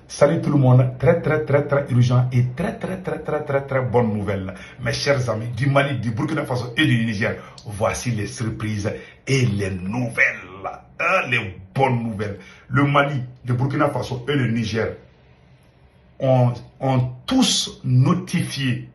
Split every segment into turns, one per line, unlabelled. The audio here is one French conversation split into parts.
Salut tout le monde, très urgent et très bonne nouvelle. Mes chers amis du Mali, du Burkina Faso et du Niger, voici les surprises et les nouvelles, les bonnes nouvelles. Le Mali, le Burkina Faso et le Niger ont tous notifié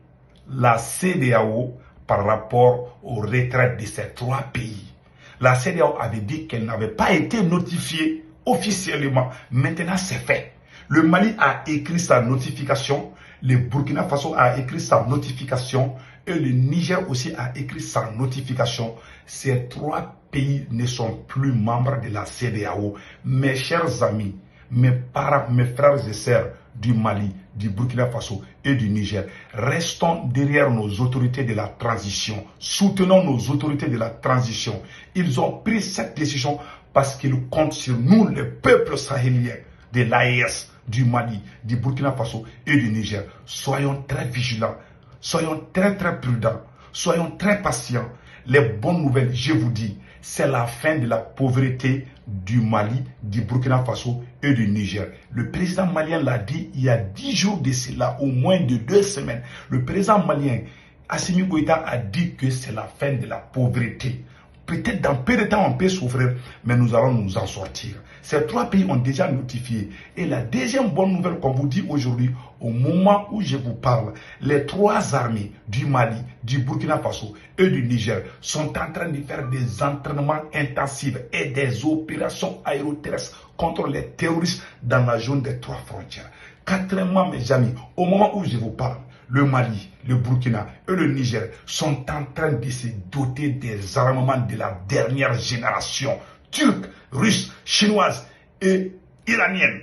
la CEDEAO par rapport au retrait de ces trois pays. La CEDEAO avait dit qu'elle n'avait pas été notifiée officiellement. Maintenant, c'est fait. Le Mali a écrit sa notification, le Burkina Faso a écrit sa notification et le Niger aussi a écrit sa notification. Ces trois pays ne sont plus membres de la CEDEAO. Mes chers amis, mes parents, mes frères et sœurs du Mali, du Burkina Faso et du Niger, restons derrière nos autorités de la transition. Soutenons nos autorités de la transition. Ils ont pris cette décision parce qu'ils comptent sur nous, le peuple sahélien de l'AES, du Mali, du Burkina Faso et du Niger. Soyons très vigilants, soyons très prudents, soyons très patients. Les bonnes nouvelles, je vous dis, c'est la fin de la pauvreté du Mali, du Burkina Faso et du Niger. Le président malien l'a dit il y a 10 jours de cela, au moins de 2 semaines. Le président malien, Assimi Goïta, a dit que c'est la fin de la pauvreté. Peut-être dans peu de temps on peut souffrir, mais nous allons nous en sortir. Ces trois pays ont déjà notifié. Et la deuxième bonne nouvelle qu'on vous dit aujourd'hui, au moment où je vous parle, les trois armées du Mali, du Burkina Faso et du Niger sont en train de faire des entraînements intensifs et des opérations aéroterrestres contre les terroristes dans la zone des trois frontières. Quatrièmement, mes amis, au moment où je vous parle, le Mali, le Burkina et le Niger sont en train de se doter des armements de la dernière génération, turque, russe, chinoise et iranienne.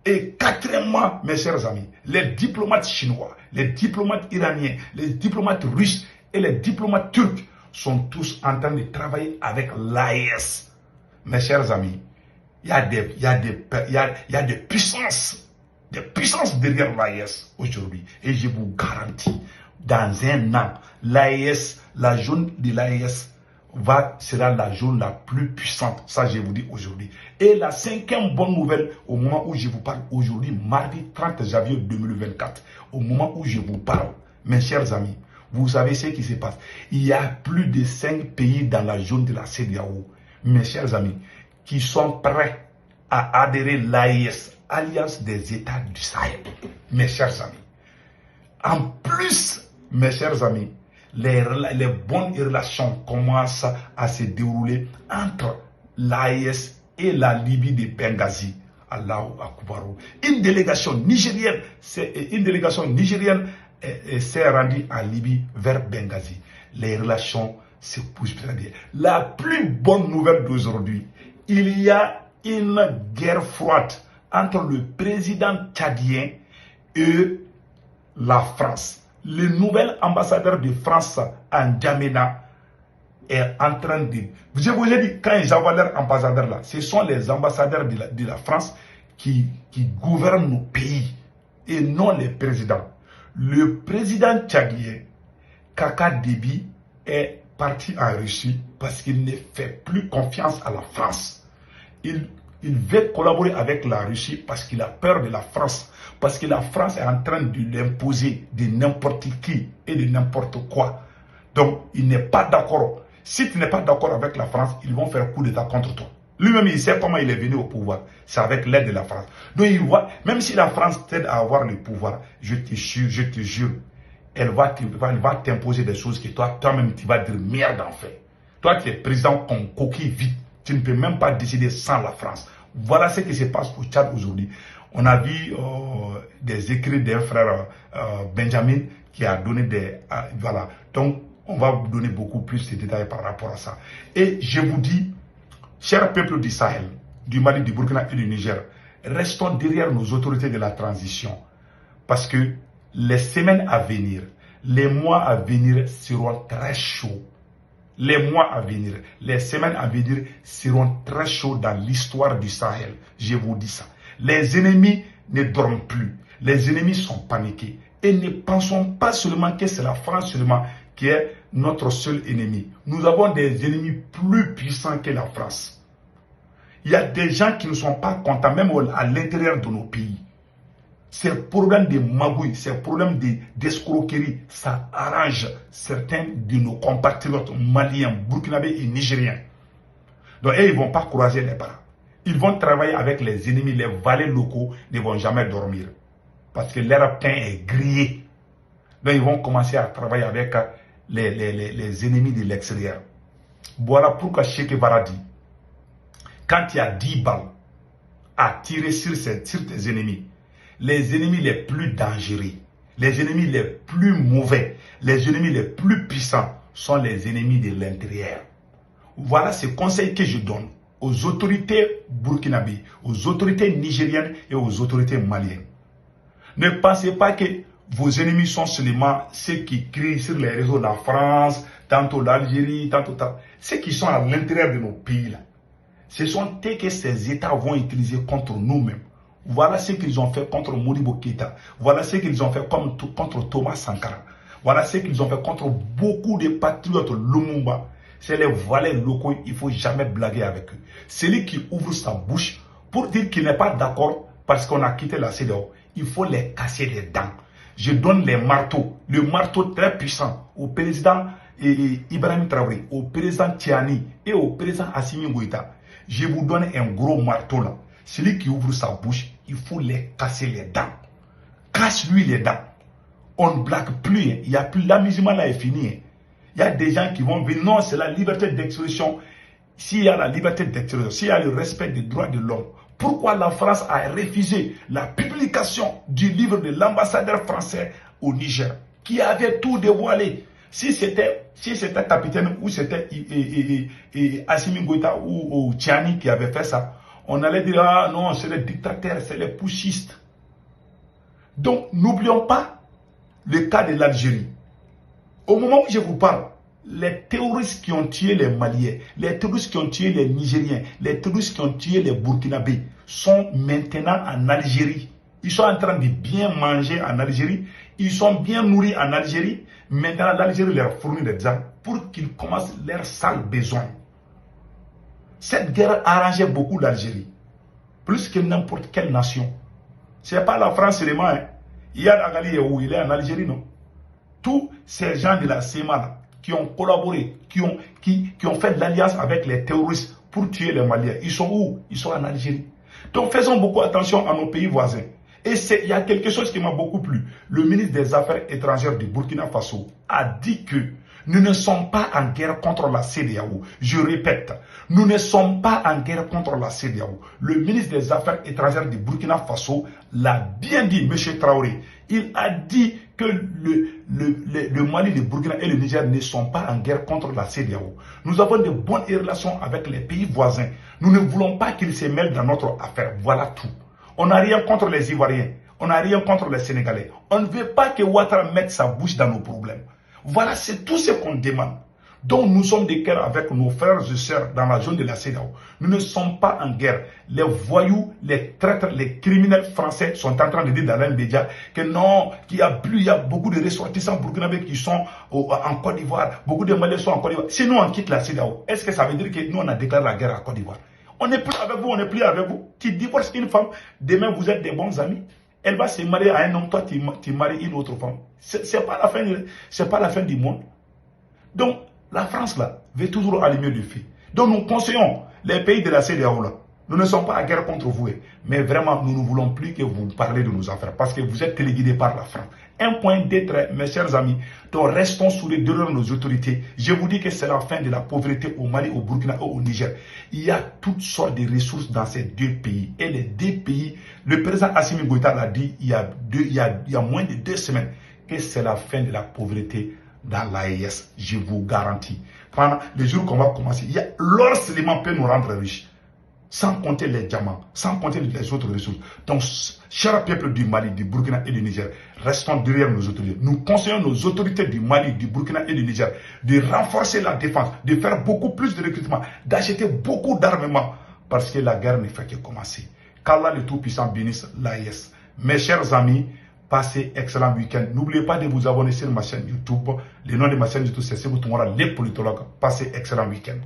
Et quatrièmement, mes chers amis, les diplomates chinois, les diplomates iraniens, les diplomates russes et les diplomates turcs sont tous en train de travailler avec l'AES. Mes chers amis, il y a des puissances derrière l'AES aujourd'hui. Et je vous garantis, dans un an, l'AES, la zone de l'AES sera la zone la plus puissante. Ça, je vous dis aujourd'hui. Et la cinquième bonne nouvelle, au moment où je vous parle aujourd'hui, mardi 30 janvier 2024, au moment où je vous parle, mes chers amis, vous savez ce qui se passe. Il y a plus de 5 pays dans la zone de la CEDEAO, mes chers amis, qui sont prêts à adhérer à l'AES, Alliance des États du Sahel. Mes chers amis, en plus, mes chers amis, les bonnes relations commencent à se dérouler entre l'AES et la Libye de Benghazi. Allahu Akbar. Une délégation nigérienne s'est rendue en Libye vers Benghazi. Les relations se poussent très bien. La plus bonne nouvelle d'aujourd'hui, il y a une guerre froide entre le président tchadien et la France. Le nouvel ambassadeur de France en N'Djamena est en train de... Je vous ai dit, quand ils envoient leur ambassadeur là, ce sont les ambassadeurs de la France qui gouvernent nos pays et non les présidents. Le président tchadien, Kaka Déby, est parti en Russie parce qu'il ne fait plus confiance à la France. Il veut collaborer avec la Russie parce qu'il a peur de la France. Parce que la France est en train de l'imposer de n'importe qui et de n'importe quoi. Donc, il n'est pas d'accord. Si tu n'es pas d'accord avec la France, ils vont faire coup d'État contre toi. Lui-même, il sait comment il est venu au pouvoir. C'est avec l'aide de la France. Donc, il voit, même si la France t'aide à avoir le pouvoir, je te jure, elle va t'imposer des choses que toi-même, tu vas dire merde en fait. Toi, tu es président comme coquille vide. Tu ne peux même pas décider sans la France. Voilà ce qui se passe au Tchad aujourd'hui. On a vu des écrits d'un frère Benjamin qui a donné des... voilà. Donc, on va vous donner beaucoup plus de détails par rapport à ça. Et je vous dis, chers peuples du Sahel, du Mali, du Burkina et du Niger, restons derrière nos autorités de la transition. Parce que les semaines à venir, les mois à venir seront très chauds. Les mois à venir, les semaines à venir seront très chauds dans l'histoire du Sahel. Je vous dis ça. Les ennemis ne dorment plus. Les ennemis sont paniqués. Et ne pensons pas seulement que c'est la France seulement qui est notre seul ennemi. Nous avons des ennemis plus puissants que la France. Il y a des gens qui ne sont pas contents, même à l'intérieur de nos pays. ces problèmes de magouille, ces problèmes d'escroquerie, ça arrange certains de nos compatriotes maliens, burkinabés et nigériens. Donc, ils ne vont pas croiser les bras. Ils vont travailler avec les ennemis, les valets locaux ne vont jamais dormir. Parce que leur pain est grillé. Donc, ils vont commencer à travailler avec les ennemis de l'extérieur. Voilà pourquoi Cheikh Bara dit, quand il y a 10 balles à tirer sur tes ennemis, les ennemis les plus dangereux, les ennemis les plus mauvais, les ennemis les plus puissants sont les ennemis de l'intérieur. Voilà ce conseil que je donne aux autorités burkinabées, aux autorités nigériennes et aux autorités maliennes. Ne pensez pas que vos ennemis sont seulement ceux qui crient sur les réseaux, la France, tantôt l'Algérie, tantôt. Ceux qui sont à l'intérieur de nos pays là. Ce sont eux que ces États vont utiliser contre nous-mêmes. Voilà ce qu'ils ont fait contre Modibo Keïta. Voilà ce qu'ils ont fait contre Thomas Sankara. Voilà ce qu'ils ont fait contre beaucoup de patriotes Lumumba. C'est les valets locaux, il ne faut jamais blaguer avec eux. Celui qui ouvre sa bouche pour dire qu'il n'est pas d'accord parce qu'on a quitté la CEDEAO, il faut les casser les dents. Je donne les marteaux, le marteau très puissant au président Ibrahim Traoré, au président Tiani et au président Assimi Goïta. Je vous donne un gros marteau là. Celui qui ouvre sa bouche, il faut les casser les dents. Casse-lui les dents. On ne blague plus. Il y a plus, l'amusement là est fini. Il y a des gens qui vont venir. Non, c'est la liberté d'expression. S'il y a la liberté d'expression, s'il y a le respect des droits de l'homme, pourquoi la France a refusé la publication du livre de l'ambassadeur français au Niger, qui avait tout dévoilé? Si c'était capitaine ou c'était Assimi Goïta ou Tiani qui avait fait ça, on allait dire, ah non, c'est les dictateurs, c'est les putschistes. Donc, n'oublions pas le cas de l'Algérie. Au moment où je vous parle, les terroristes qui ont tué les Maliens, les terroristes qui ont tué les Nigériens, les terroristes qui ont tué les Burkinabés sont maintenant en Algérie. Ils sont en train de bien manger en Algérie. Ils sont bien nourris en Algérie. Maintenant, l'Algérie leur fournit des armes pour qu'ils commencent leurs sales besoins. Cette guerre arrangeait beaucoup l'Algérie, plus que n'importe quelle nation. Ce n'est pas la France seulement. Hein. Il y a Agali où il est en Algérie, non? Tous ces gens de la CEMA qui ont collaboré, qui ont fait de l'alliance avec les terroristes pour tuer les Maliens, ils sont où? Ils sont en Algérie. Donc faisons beaucoup attention à nos pays voisins. Et il y a quelque chose qui m'a beaucoup plu. Le ministre des Affaires étrangères du Burkina Faso a dit que nous ne sommes pas en guerre contre la CEDEAO. Je répète, nous ne sommes pas en guerre contre la CEDEAO. Le ministre des Affaires étrangères du Burkina Faso l'a bien dit, M. Traoré. Il a dit que le Mali, le Burkina et le Niger ne sont pas en guerre contre la CEDEAO. Nous avons de bonnes relations avec les pays voisins. Nous ne voulons pas qu'ils se mêlent dans notre affaire. Voilà tout. On n'a rien contre les Ivoiriens. On n'a rien contre les Sénégalais. On ne veut pas que Ouattara mette sa bouche dans nos problèmes. Voilà, c'est tout ce qu'on demande. Donc nous sommes de guerre avec nos frères et sœurs dans la zone de la CEDEAO. Nous ne sommes pas en guerre. Les voyous, les traîtres, les criminels français sont en train de dire dans les médias que non, qu'il y a plus, il y a beaucoup de ressortissants burkinabés qui sont en Côte d'Ivoire. Beaucoup de Maliens sont en Côte d'Ivoire. Si nous on quitte la CEDEAO, est-ce que ça veut dire que nous on a déclaré la guerre à Côte d'Ivoire? On n'est plus avec vous, on n'est plus avec vous. Tu divorces une femme, demain vous êtes des bons amis. Elle va se marier à un homme, toi tu maries une autre femme. C'est pas la fin du monde. Donc, la France là, veut toujours allumer le feu. Donc nous conseillons les pays de la CEDEAO là. Nous ne sommes pas en guerre contre vous. Mais vraiment, nous ne voulons plus que vous parlez de nos affaires. Parce que vous êtes téléguidés par la France. Un point d'être, mes chers amis. Donc restons sous les derrière nos autorités. Je vous dis que c'est la fin de la pauvreté au Mali, au Burkina et au Niger. Il y a toutes sortes de ressources dans ces deux pays. Et les deux pays, le président Assimi Goïta l'a dit il y a moins de 2 semaines, que c'est la fin de la pauvreté dans l'AES. Je vous garantis. Pendant les jours qu'on va commencer, l'or seulement peut nous rendre riches. Sans compter les diamants, sans compter les autres ressources. Donc, cher peuple du Mali, du Burkina et du Niger, restons derrière nos autorités. Nous conseillons nos autorités du Mali, du Burkina et du Niger de renforcer la défense, de faire beaucoup plus de recrutement, d'acheter beaucoup d'armements, parce que la guerre ne fait que commencer. Qu'Allah le Tout-Puissant bénisse l'AES. Mes chers amis, passez excellent week-end. N'oubliez pas de vous abonner sur ma chaîne YouTube. Le nom de ma chaîne YouTube, c'est Sebou Toumora, les politologues. Passez excellent week-end.